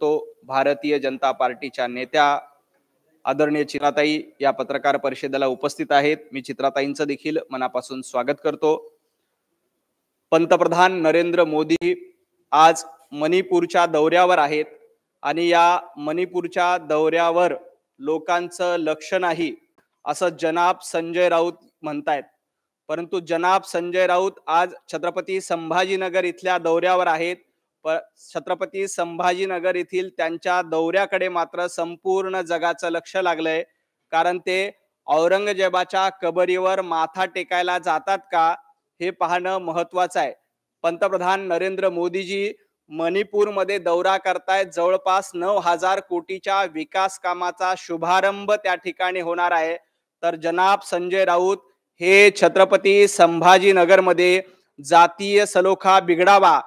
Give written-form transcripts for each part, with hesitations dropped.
तो भारतीय जनता पार्टीच्या नेत्या आदरणीय चित्राताई या पत्रकार परिषदेला उपस्थित आहेत। मी चित्राताईंचं देखील मनापासून स्वागत करतो। पंतप्रधान नरेंद्र मोदी आज मणिपूरच्या दौऱ्यावर आहेत आणि या मणिपूरच्या दौऱ्यावर लोकांचं लक्ष नाही असं जनाब संजय राऊत म्हणतायत, परंतु जनाब संजय राऊत आज छत्रपती संभाजीनगर इथल्या दौऱ्यावर आहेत। छत्रपती संभाजीनगर येथील त्यांच्या दौऱ्याकडे मात्र संपूर्ण जगाचं लक्ष लागलंय, कारण ते औरंगजेबाच्या कबरीवर माथा टेकायला जातात का हे पाहणं महत्त्वाचं आहे। पंतप्रधान नरेंद्र मोदीजी मणिपूरमध्ये दौरा करतायत। जवळपास 9,000 कोटीच्या विकास कामाचा शुभारंभ त्या ठिकाणी होणार आहे। तर जनाब संजय राऊत हे छत्रपती संभाजीनगरमध्ये जातीय सलोखा बिघडावा,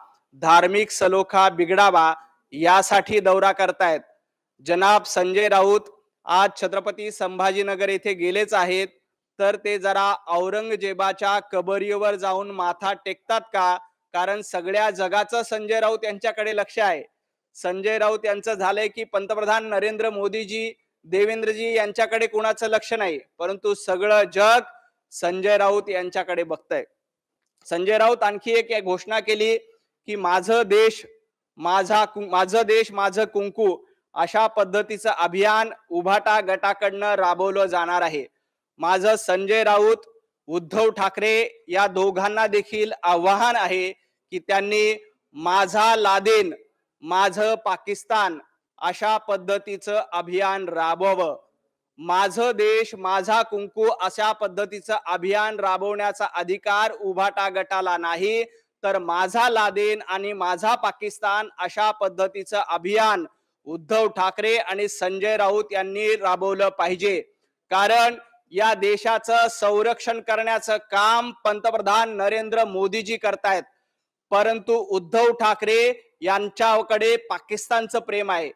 धार्मिक सलोखा बिघडावा यासाठी दौरा करतायत। जनाब संजय राऊत आज छत्रपती संभाजीनगर येथे गेलेच आहेत, तर ते जरा औरंगजेबाच्या कबरीवर जाऊन माथा टेकतात का? कारण सगळ्या जगाचं संजय राऊत यांच्याकडे लक्ष आहे। संजय राऊत यांचं झालंय की पंतप्रधान नरेंद्र मोदीजी, देवेंद्रजी यांच्याकडे कोणाचं लक्ष नाही, परंतु सगळं जग संजय राऊत यांच्याकडे बघतंय। संजय राऊत आणखी एक घोषणा केली की माझं देश माझं कुंकू अशा पद्धतीचं अभियान उभाटा गटाकडनं राबवलं जाणार आहे। माझं संजय राऊत उद्धव ठाकरे या दोघांना देखील आव्हान आहे की त्यांनी माझा लादेन माझं पाकिस्तान अशा पद्धतीचं अभियान राबवावं। माझं देश माझा कुंकू अशा पद्धतीचं अभियान राबवण्याचा अधिकार उभाटा गटाला नाही, तर माझा लादेन आणि माझा पाकिस्तान अशा पद्धतीचं अभियान उद्धव ठाकरे आणि संजय राऊत यांनी राबवलं पाहिजे। कारण या देशाचं संरक्षण करण्याचं काम पंतप्रधान नरेंद्र मोदीजी करतायत, परंतु उद्धव ठाकरे यांच्याकडे पाकिस्तानचं प्रेम आहे।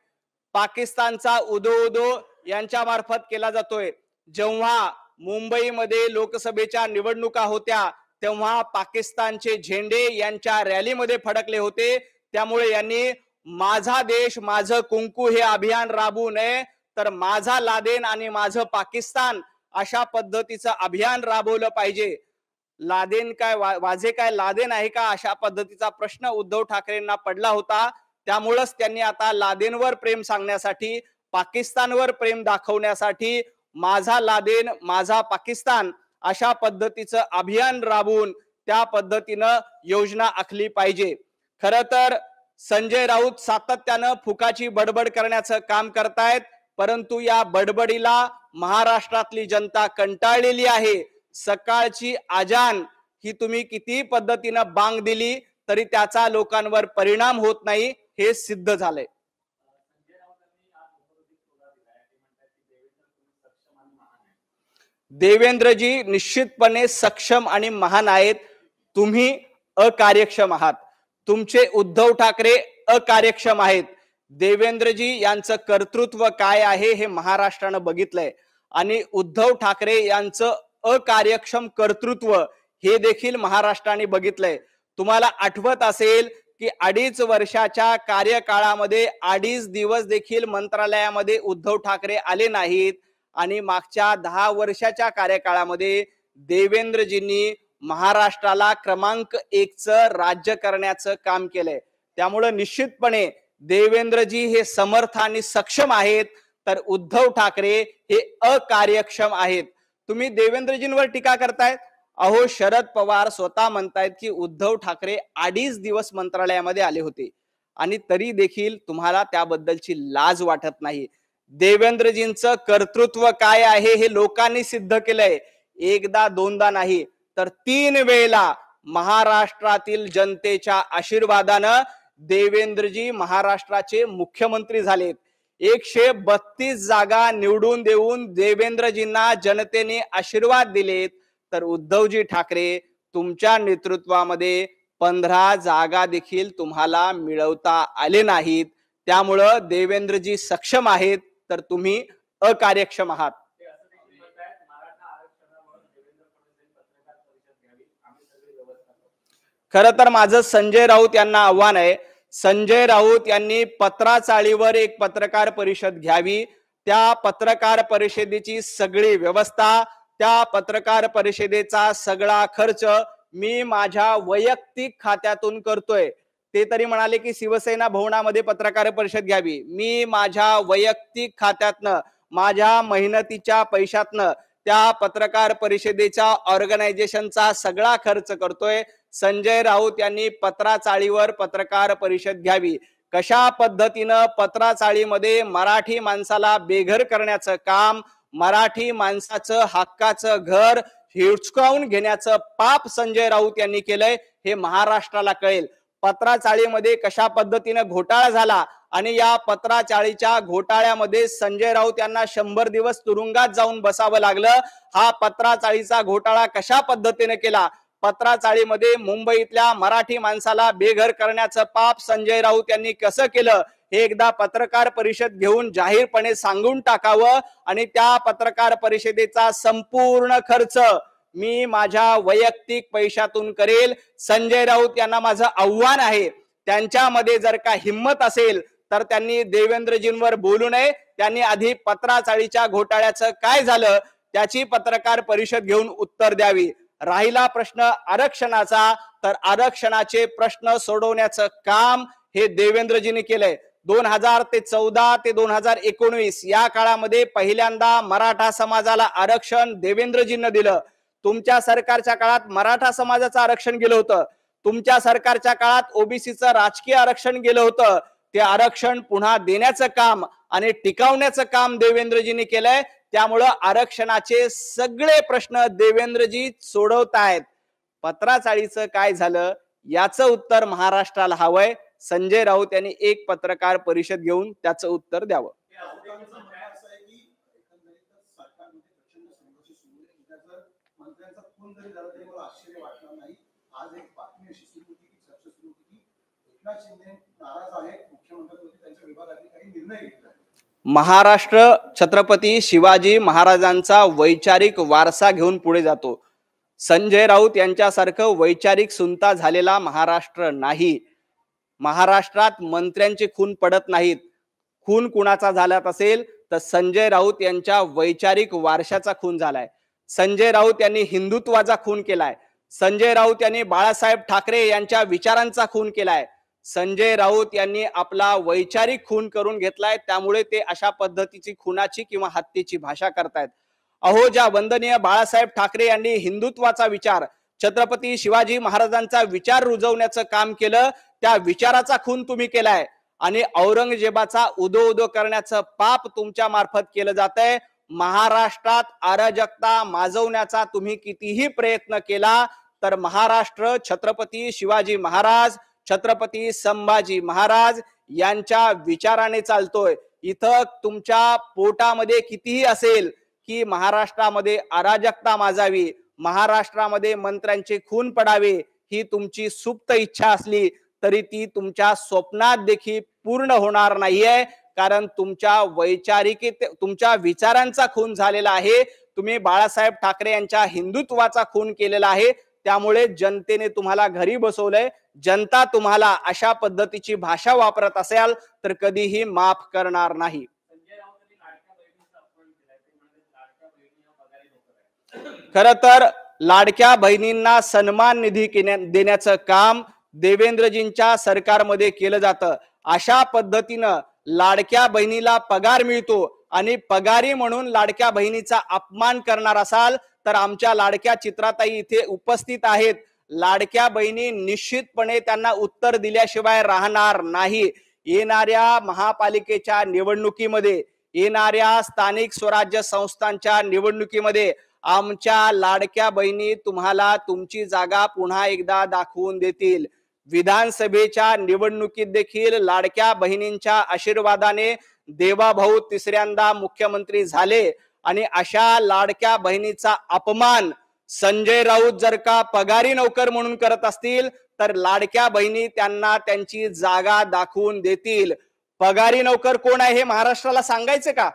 पाकिस्तानचा उदो यांच्या मार्फत केला जातोय। जेव्हा मुंबईमध्ये लोकसभेच्या निवडणुका होत्या तेव्हा पाकिस्तानचे झेंडे यांच्या रॅलीमध्ये फडकले होते, त्यामुळे यांनी माझा देश माझं कुंकू हे अभियान राबवू नये, तर माझा लादेन आणि माझं पाकिस्तान अशा पद्धतीचं अभियान राबवलं पाहिजे। लादेन काय वाजे काय लादेन आहे का अशा पद्धतीचा प्रश्न उद्धव ठाकरेंना पडला होता। त्यामुळेच त्यांनी आता लादेनवर प्रेम सांगण्यासाठी, पाकिस्तानवर प्रेम दाखवण्यासाठी माझा लादेन माझा पाकिस्तान अशा पद्धतीचं अभियान राबवून त्या पद्धतीनं योजना आखली पाहिजे। खरं तर संजय राऊत सातत्यानं फुकाची बडबड करण्याचं काम करतायत, परंतु या बडबडीला महाराष्ट्रातली जनता कंटाळलेली आहे। सकाळची अजान ही तुम्ही किती पद्धतीनं बांग दिली तरी त्याचा लोकांवर परिणाम होत नाही, हे सिद्ध झालंय। देवेंद्रजी निश्चितपणे सक्षम आणि महान आहेत, तुम्ही अकार्यक्षम आहात। तुमचे उद्धव ठाकरे अकार्यक्षम आहेत। देवेंद्रजी यांचं कर्तृत्व काय आहे हे महाराष्ट्रानं बघितलंय आणि उद्धव ठाकरे यांचं अकार्यक्षम कर्तृत्व हे देखील महाराष्ट्राने बघितलंय। तुम्हाला आठवत असेल की 2.5 वर्षाच्या कार्यकाळामध्ये 2.5 दिवस देखील मंत्रालयामध्ये उद्धव ठाकरे आले नाहीत आणि मागच्या 10 वर्षाच्या कार्यकाळामध्ये देवेंद्रजींनी महाराष्ट्राला क्रमांक 1चं राज्य करण्याचं काम केलंय। त्यामुळे निश्चितपणे देवेंद्रजी हे समर्थ आणि सक्षम आहेत, तर उद्धव ठाकरे हे अकार्यक्षम आहेत। तुम्ही देवेंद्रजींवर टीका करतायत। अहो शरद पवार स्वतः म्हणतायत की उद्धव ठाकरे 2.5 दिवस मंत्रालयामध्ये आले होते आणि तरी देखील तुम्हाला त्याबद्दलची लाज वाटत नाही। देवेंद्रजींचं कर्तृत्व काय आहे हे लोकांनी सिद्ध केलंय। एकदा दोनदा नाही तर 3 वेळेला महाराष्ट्रातील जनतेच्या आशीर्वादानं देवेंद्रजी महाराष्ट्राचे मुख्यमंत्री झालेत। 132 जागा निवडून देऊन देवेंद्रजींना जनतेने आशीर्वाद दिलेत, तर उद्धवजी ठाकरे तुमच्या नेतृत्वामध्ये 15 जागा देखील तुम्हाला मिळवता आले नाहीत। त्यामुळं देवेंद्रजी सक्षम आहेत, तर तुम्ही अकार्यक्षम आहात। खरं तर माझं संजय राऊत यांना आव्हान आहे, संजय राऊत यांनी पत्राचाळीवर एक पत्रकार परिषद घ्यावी, त्या पत्रकार परिषदेची सगळी व्यवस्था, त्या पत्रकार परिषदेचा सगळा खर्च मी माझ्या वैयक्तिक खात्यातून करतोय. ते तरी म्हणाले की शिवसेना भवनामध्ये पत्रकार परिषद घ्यावी. मी माझ्या वैयक्तिक खात्यातनं, माझ्या मेहनतीच्या पैशातनं त्या पत्रकार परिषदेच्या ऑर्गनायझेशनचा सगळा खर्च करतोय. संजय राऊत यांनी पत्राचाळीवर पत्रकार परिषद घ्यावी. कशा पद्धतीनं पत्राचाळीमध्ये मराठी माणसाला बेघर करण्याचं काम, मराठी माणसाचं हक्काचं घर हिसकावून घेण्याचं पाप संजय राऊत यांनी केलंय हे महाराष्ट्राला कळेल. पत्राचाळीमध्ये कशा पद्धतीनं घोटाळा झाला आणि या पत्राचाळीच्या घोटाळ्यामध्ये संजय राऊत यांना 100 दिवस तुरुंगात जाऊन बसावं लागलं. हा पत्राचाळीचा घोटाळा कशा पद्धतीने केला, पत्राचाळीमध्ये मुंबईतल्या मराठी माणसाला बेघर करण्याचं पाप संजय राऊत यांनी कसं केलं हे एकदा पत्रकार परिषद घेऊन जाहीरपणे सांगून टाकावं. आणि त्या पत्रकार परिषदेचा संपूर्ण खर्च मी माझ्या वैयक्तिक पैशातून करेल. संजय राऊत यांना माझं आव्हान आहे, त्यांच्यामध्ये जर का हिम्मत असेल तर त्यांनी देवेंद्रजींवर बोलू नये. त्यांनी आधी पत्राचाळीच्या घोटाळ्याचं काय झालं त्याची पत्रकार परिषद घेऊन उत्तर द्यावी. राहिला प्रश्न आरक्षणाचा, तर आरक्षणाचे प्रश्न सोडवण्याचं काम हे देवेंद्रजींनी केलंय. 2014 ते 2019 या काळामध्ये पहिल्यांदा मराठा समाजाला आरक्षण देवेंद्रजींनी दिलं. तुमच्या सरकारच्या काळात मराठा समाजाचं आरक्षण गेलं होतं. तुमच्या सरकारच्या काळात ओबीसीचं राजकीय आरक्षण गेलं होतं. ते आरक्षण पुन्हा देण्याचं काम आणि टिकवण्याचं काम देवेंद्रजींनी केलंय. त्यामुळं आरक्षणाचे सगळे प्रश्न देवेंद्रजी सोडवतायत. पत्राचाळीचं काय झालं याचं उत्तर महाराष्ट्राला हवंय. संजय राऊत यांनी एक पत्रकार परिषद घेऊन त्याचं उत्तर द्यावं. महाराष्ट्र छत्रपती शिवाजी महाराजांचा वैचारिक वारसा घेऊन पुढे जातो. संजय राऊत यांच्यासारखं वैचारिक सुंता झालेला महाराष्ट्र नाही. महाराष्ट्रात मंत्र्यांचे खून पडत नाहीत. खून कुणाचा झाला असेल तर संजय राऊत यांच्या वैचारिक वारशाचा खून झालाय. संजय राऊत यांनी हिंदुत्वाचा खून केलाय. संजय राऊत यांनी बाळासाहेब ठाकरे यांच्या विचारांचा खून केलाय. संजय राऊत यांनी आपला वैचारिक खून करून घेतलाय. त्यामुळे ते अशा पद्धतीची खुनाची किंवा हत्येची भाषा करतायत. अहो, ज्या वंदनीय बाळासाहेब ठाकरे यांनी हिंदुत्वाचा विचार, छत्रपती शिवाजी महाराजांचा विचार रुजवण्याचं काम केलं, त्या विचाराचा खून तुम्ही केलाय. आणि औरंगजेबाचा उदो करण्याचं पाप तुमच्या मार्फत केलं जातंय. महाराष्ट्रात अराजकता माजवण्याचा तुम्ही कितीही प्रयत्न केला तर महाराष्ट्र छत्रपती शिवाजी महाराज, छत्रपती संभाजी महाराज यांच्या विचाराने चालतोय. इथं तुमच्या पोटामध्ये कितीही असेल की महाराष्ट्रामध्ये अराजकता माजावी, महाराष्ट्रामध्ये मंत्र्यांचे खून पडावे ही तुमची सुप्त इच्छा असली तरी ती तुमच्या स्वप्नात देखील पूर्ण होणार नाहीये. कारण तुमच्या वैचारिक, तुमच्या विचारांचा खून झालेला आहे. तुम्ही बाळासाहेब ठाकरे यांच्या हिंदुत्वाचा खून केलेला आहे. त्यामुळे जनतेने तुम्हाला घरी बसवलंय. जनता तुम्हाला अशा पद्धतीची भाषा वापरत असेल तर कधीही माफ करणार नाही. खर तर लाडक्या बहिणींना सन्मान निधी देण्याचं काम देवेंद्रजींच्या सरकारमध्ये केलं जातं. अशा पद्धतीनं लाडक्या बहिणीला पगार मिळतो आणि पगारी म्हणून लाडक्या बहिणीचा अपमान करणार असाल तर आमच्या लाडक्या चित्राताई इथे उपस्थित आहेत. लाडक्या बहिणी निश्चितपणे त्यांना उत्तर दिल्याशिवाय राहणार नाही. येणाऱ्या महापालिकेच्या निवडणुकीमध्ये, येणाऱ्या स्थानिक स्वराज्य संस्थांच्या निवडणुकीमध्ये आमच्या लाडक्या बहिणी तुम्हाला तुमची जागा पुन्हा एकदा दाखवून देतील. विधानसभेच्या निवडणुकीत देखील लाडक्या बहिणींच्या आशीर्वादाने देवाभाऊ तिसऱ्यांदा मुख्यमंत्री झाले. आणि अशा लाडक्या बहिणीचा अपमान संजय राऊत जर का पगारी नोकर म्हणून करत असतील तर लाडक्या बहिणी त्यांना त्यांची जागा दाखवून देतील. पगारी नोकर कोण आहे हे महाराष्ट्राला सांगायचं का?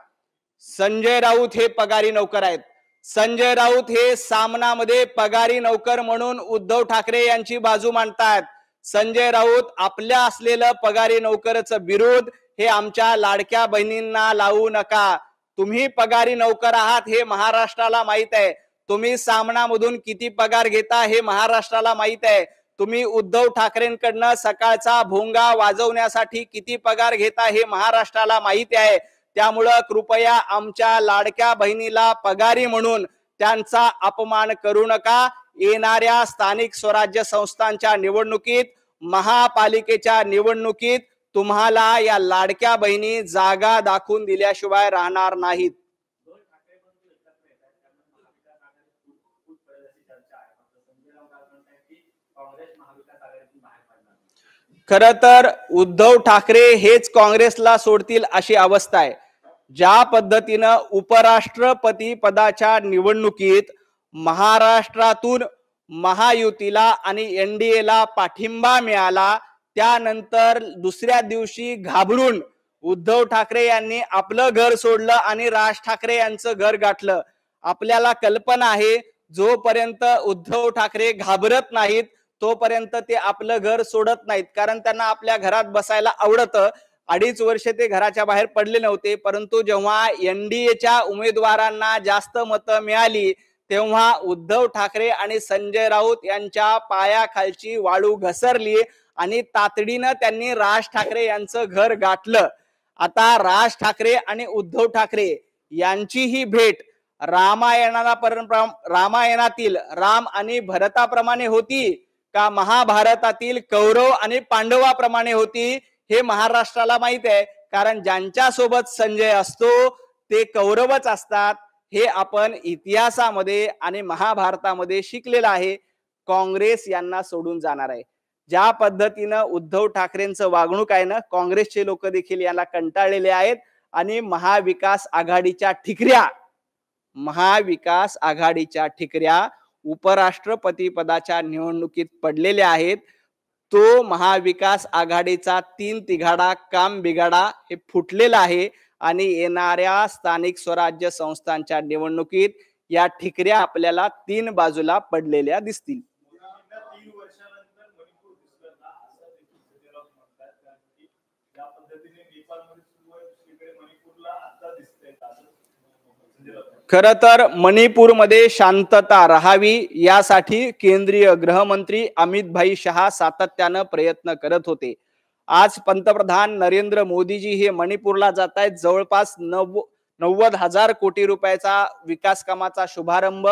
संजय राऊत हे पगारी नोकर आहेत. संजय राऊत हे सामनामध्ये पगारी नोकर म्हणून उद्धव ठाकरे यांची बाजू मांडतात. संजय राऊत आपल्या असलेलं पगारी नोकरचं बिरुद हे आमच्या लाडक्या बहिणींना लावू नका. तुम्ही पगारी नोकर आहात हे महाराष्ट्राला माहित आहे. तुम्ही सामनामधून किती पगार घेता हे महाराष्ट्राला माहित आहे. तुम्ही उद्धव ठाकरेंकडनं सकाळचा भोंगा वाजवण्यासाठी किती पगार घेता हे महाराष्ट्राला माहिती आहे. त्यामुळं कृपया आमच्या लाडक्या बहिणीला पगारी म्हणून त्यांचा अपमान करू नका. येणाऱ्या स्थानिक स्वराज्य संस्थांच्या निवडणुकीत, महापालिकेच्या निवडणुकीत तुम्हाला या लाडक्या बहिणी जागा दाखवून दिल्याशिवाय राहणार नाहीत. खर तर उद्धव ठाकरे हेच काँग्रेसला सोडतील अशी अवस्था आहे. ज्या पद्धतीनं उपराष्ट्रपती पदाच्या निवडणुकीत महाराष्ट्रातून महायुतीला आणि एनडीएला पाठिंबा मिळाला, त्यानंतर दुसऱ्या दिवशी घाबरून उद्धव ठाकरे यांनी आपलं घर सोडलं आणि राज ठाकरे यांचं घर गाठलं. आपल्याला कल्पना आहे, जोपर्यंत उद्धव ठाकरे घाबरत नाहीत तोपर्यंत ते आपलं घर सोडत नाहीत, कारण त्यांना आपल्या घरात बसायला आवडतं. 2.5 वर्ष ते घराच्या बाहेर पडले नव्हते, परंतु जेव्हा एनडीएच्या उमेदवारांना जास्त मतं मिळाली तेव्हा उद्धव ठाकरे आणि संजय राऊत यांच्या पायाखालची वाळू घसरली आणि तातडीनं त्यांनी राज ठाकरे यांचं घर गाठलं. आता राज ठाकरे आणि उद्धव ठाकरे यांची ही भेट रामायणातील राम आणि भरताप्रमाणे होती का महाभारतातील कौरव आणि पांडवाप्रमाणे होती हे महाराष्ट्राला माहित आहे. कारण ज्यांच्या सोबत संजय असतो ते कौरवच असतात हे आपण इतिहासामध्ये आणि महाभारतामध्ये शिकलेलं आहे. काँग्रेस यांना सोडून जाणार आहे. ज्या पद्धतीनं उद्धव ठाकरेंचं वागणूक आहे ना, काँग्रेसचे लोक देखील याला कंटाळलेले आहेत आणि महाविकास आघाडीच्या ठिकऱ्या उपराष्ट्रपती पदाच्या निवडणुकीत पडलेल्या आहेत. तो महाविकास आघाडीचा 3 तिघाडा काम बिघाडा हे फुटलेला आहे आणि येणाऱ्या स्थानिक स्वराज्य संस्थांच्या निवडणुकीत या ठिकऱ्या आपल्याला 3 बाजूला पडलेल्या दिसतील. खर तर मणिपूरमध्ये शांतता राहावी यासाठी केंद्रीय गृहमंत्री अमित भाई शहा सातत्यानं प्रयत्न करत होते. आज पंतप्रधान नरेंद्र मोदीजी हे मणिपूरला जात आहेत. जवळपास 90,000 कोटी रुपयाचा विकास कामाचा शुभारंभ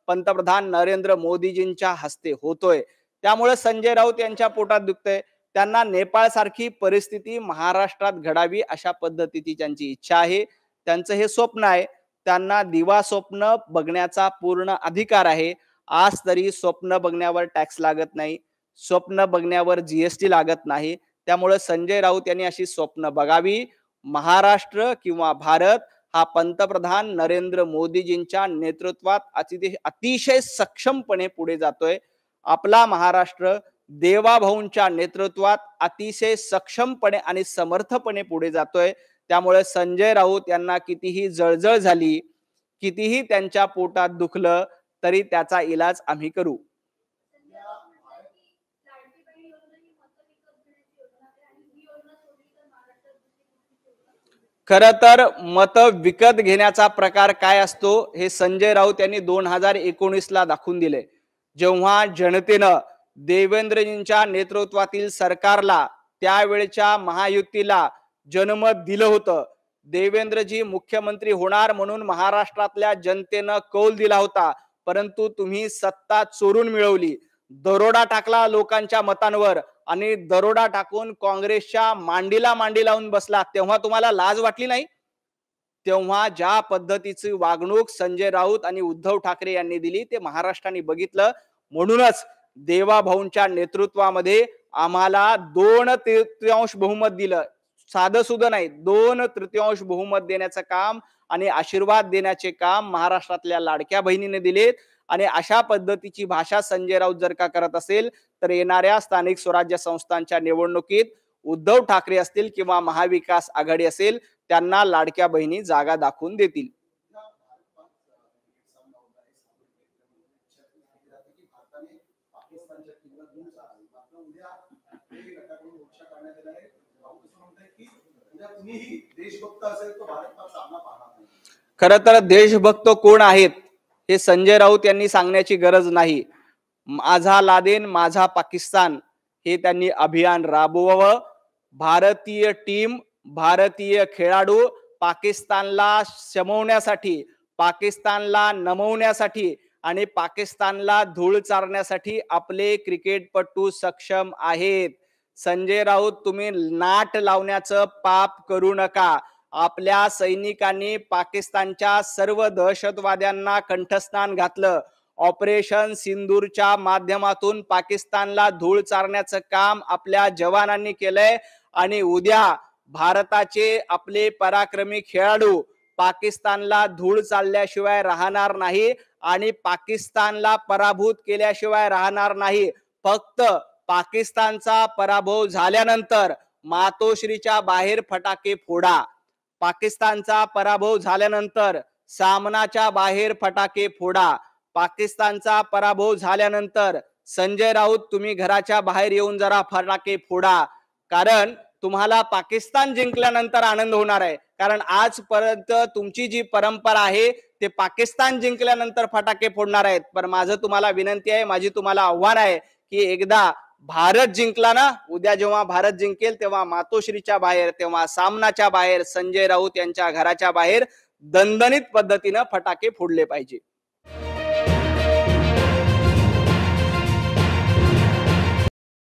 पंतप्रधान नरेंद्र मोदीजींच्या हस्ते होतोय. त्यामुळे संजय राऊत यांच्या पोटात दुखतंय. त्यांना नेपाळ सारखी परिस्थिती महाराष्ट्रात घडावी अशा पद्धतीची त्यांची इच्छा आहे. त्यांचं हे स्वप्न आहे. त्यांना दिवा स्वप्न बघण्याचा पूर्ण अधिकार आहे. आज तरी स्वप्न बघण्यावर टॅक्स लागत नाही, स्वप्न बघण्यावर जीएसटी लागत नाही. त्यामुळे संजय राऊत यांनी अशी स्वप्न बघावी. महाराष्ट्र किंवा भारत हा पंतप्रधान नरेंद्र मोदीजींच्या नेतृत्वात अतिशय सक्षमपणे पुढे जातोय. आपला महाराष्ट्र देवाभाऊंच्या नेतृत्वात अतिशय सक्षमपणे आणि समर्थपणे पुढे जातोय. त्यामुळे संजय राऊत यांना कितीही जळजळ झाली, कितीही त्यांच्या पोटात दुखलं तरी त्याचा इलाज आम्ही करू. खर तर मत विकत घेण्याचा प्रकार काय असतो हे संजय राऊत यांनी 2019ला दाखवून दिले. जेव्हा जनतेनं देवेंद्रजींच्या नेतृत्वातील सरकारला, त्यावेळच्या महायुतीला जनमत दिलं होतं, देवेंद्रजी मुख्यमंत्री होणार म्हणून महाराष्ट्रातल्या जनतेनं कौल दिला होता, परंतु तुम्ही सत्ता चोरून मिळवली, दरोडा टाकला लोकांच्या मतांवर आणि दरोडा टाकून काँग्रेसच्या मांडीला मांडी लावून बसला. तेव्हा तुम्हाला लाज वाटली नाही? तेव्हा ज्या पद्धतीची वागणूक संजय राऊत आणि उद्धव ठाकरे यांनी दिली ते महाराष्ट्राने बघितलं. म्हणूनच देवाभाऊंच्या नेतृत्वामध्ये आम्हाला 2/3 बहुमत दिलं. साधं सुद्धा नाही, 2/3 बहुमत देण्याचं काम आणि आशीर्वाद देण्याचे काम महाराष्ट्रातल्या लाडक्या बहिणीने दिलेत. आणि अशा पद्धतीची भाषा संजय राऊत जर का करत असेल तर येणाऱ्या स्थानिक स्वराज्य संस्थांच्या निवडणुकीत उद्धव ठाकरे असतील किंवा महाविकास आघाडी असेल त्यांना लाडक्या बहिणी जागा दाखवून देतील. करण्यात येणार आहे. राहुल असं म्हणताय की उद्या कुणीही देशभक्त असेल तो भारतचा सामना पाहणार नाही. खरं तर देशभक्त कोण आहेत हे संजय राऊत यांनी सांगण्याची गरज नाही. माझा लादेन माझा पाकिस्तान हे त्यांनी अभियान राबवावं. भारतीय टीम, भारतीय खेळाडू पाकिस्तानला शमवण्यासाठी, पाकिस्तानला नमवण्यासाठी आणि पाकिस्तानला धूळ चारण्यासाठी आपले क्रिकेटपटू सक्षम आहेत. संजय राऊत, तुम्ही नाट लावण्याचं पाप करू नका. आपल्या सैनिकांनी पाकिस्तानच्या सर्व दहशतवाद्यांना कंठस्नान घातलं. ऑपरेशन सिंदूरच्या माध्यमातून पाकिस्तानला धूळ चारण्याचं काम आपल्या जवानांनी केलंय आणि उद्या भारताचे आपले पराक्रमी खेळाडू पाकिस्तानला धूळ चालल्याशिवाय राहणार नाही आणि पाकिस्तानला पराभूत केल्याशिवाय राहणार नाही. फक्त पाकिस्तानचा पराभव झाल्यानंतर मातोश्रीच्या बाहेर फटाके फोडा. पाकिस्तानचा पराभव झाल्यानंतर सामनाच्या बाहेर फटाके फोडा. पाकिस्तानचा पराभव झाल्यानंतर संजय राऊत, तुम्ही घराच्या बाहेर येऊन जरा फटाके फोडा. कारण तुम्हाला पाकिस्तान जिंकल्यानंतर आनंद होणार आहे. कारण आजपर्यंत तुमची जी परंपरा आहे ते पाकिस्तान जिंकल्यानंतर फटाके फोडणार आहेत. पण माझं तुम्हाला विनंती आहे, माझी तुम्हाला आव्हान आहे की एकदा भारत जिंकला ना, उद्या जेव्हा भारत जिंकेल तेव्हा मातोश्रीच्या बाहेर, तेव्हा सामनाच्या बाहेर संजय राऊत यांच्या घराच्या बाहेर दणदणीत पद्धतीनं फटाके फोडले पाहिजे.